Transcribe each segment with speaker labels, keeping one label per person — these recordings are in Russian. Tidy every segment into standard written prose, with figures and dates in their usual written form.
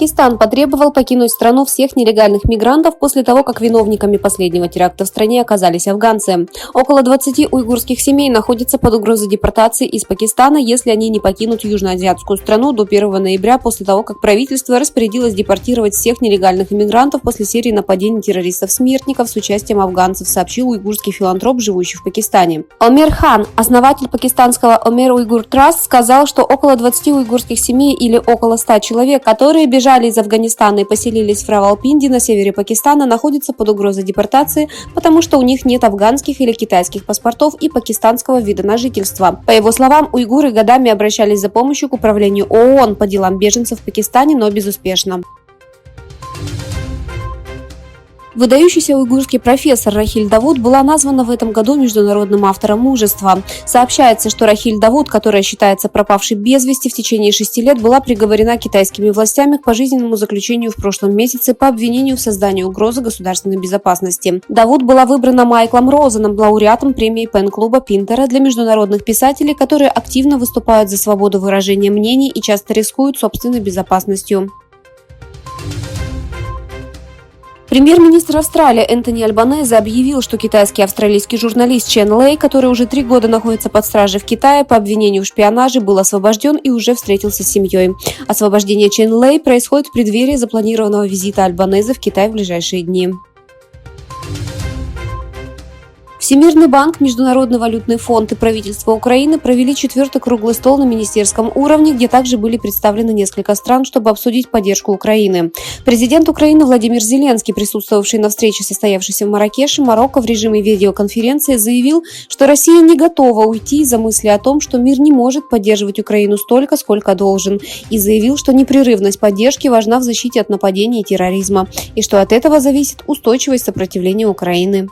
Speaker 1: Пакистан потребовал покинуть страну всех нелегальных мигрантов после того, как виновниками последнего теракта в стране оказались афганцы. Около 20 уйгурских семей находятся под угрозой депортации из Пакистана, если они не покинут южноазиатскую страну до 1 ноября, после того, как правительство распорядилось депортировать всех нелегальных иммигрантов после серии нападений террористов-смертников с участием афганцев, сообщил уйгурский филантроп, живущий в Пакистане. Омер Хан, основатель пакистанского Омер Уйгур Траст, сказал, что около 20 уйгурских семей или около 100 человек, которые бежали из Афганистана и поселились в Равалпинди на севере Пакистана, находятся под угрозой депортации, потому что у них нет афганских или китайских паспортов и пакистанского вида на жительство. По его словам, уйгуры годами обращались за помощью к управлению ООН по делам беженцев в Пакистане, но безуспешно. Выдающийся уйгурский профессор Рахиль Давуд была названа в этом году международным автором мужества. Сообщается, что Рахиль Давуд, которая считается пропавшей без вести в течение 6 лет, была приговорена китайскими властями к пожизненному заключению в прошлом месяце по обвинению в создании угрозы государственной безопасности. Давуд была выбрана Майклом Розеном, лауреатом премии Пен-клуба Пинтера для международных писателей, которые активно выступают за свободу выражения мнений и часто рискуют собственной безопасностью. Премьер-министр Австралии Энтони Альбанезе объявил, что китайский и австралийский журналист Чен Лэй, который уже 3 года находится под стражей в Китае по обвинению в шпионаже, был освобожден и уже встретился с семьей. Освобождение Чен Лэй происходит в преддверии запланированного визита Альбанезе в Китай в ближайшие дни. Всемирный банк, Международный валютный фонд и правительство Украины провели 4-й круглый стол на министерском уровне, где также были представлены несколько стран, чтобы обсудить поддержку Украины. Президент Украины Владимир Зеленский, присутствовавший на встрече, состоявшейся в Марракеше, Марокко, в режиме видеоконференции, заявил, что Россия не готова уйти из-за мысли о том, что мир не может поддерживать Украину столько, сколько должен, и заявил, что непрерывность поддержки важна в защите от нападений и терроризма, и что от этого зависит устойчивость сопротивления Украины.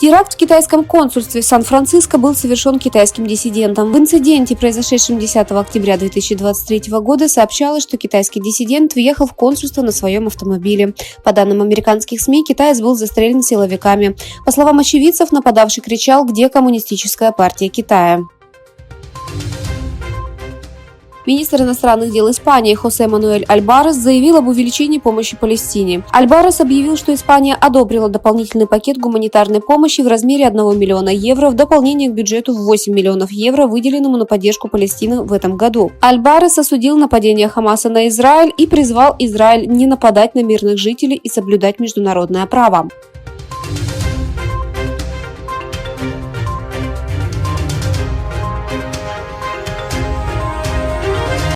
Speaker 1: Теракт в китайском консульстве в Сан-Франциско был совершен китайским диссидентом. В инциденте, произошедшем 10 октября 2023 года, сообщалось, что китайский диссидент въехал в консульство на своем автомобиле. По данным американских СМИ, китаец был застрелен силовиками. По словам очевидцев, нападавший кричал: «Где коммунистическая партия Китая?». Министр иностранных дел Испании Хосе Мануэль Альбарес заявил об увеличении помощи Палестине. Альбарес объявил, что Испания одобрила дополнительный пакет гуманитарной помощи в размере 1 миллиона евро в дополнение к бюджету в 8 миллионов евро, выделенному на поддержку Палестины в этом году. Альбарес осудил нападение Хамаса на Израиль и призвал Израиль не нападать на мирных жителей и соблюдать международное право.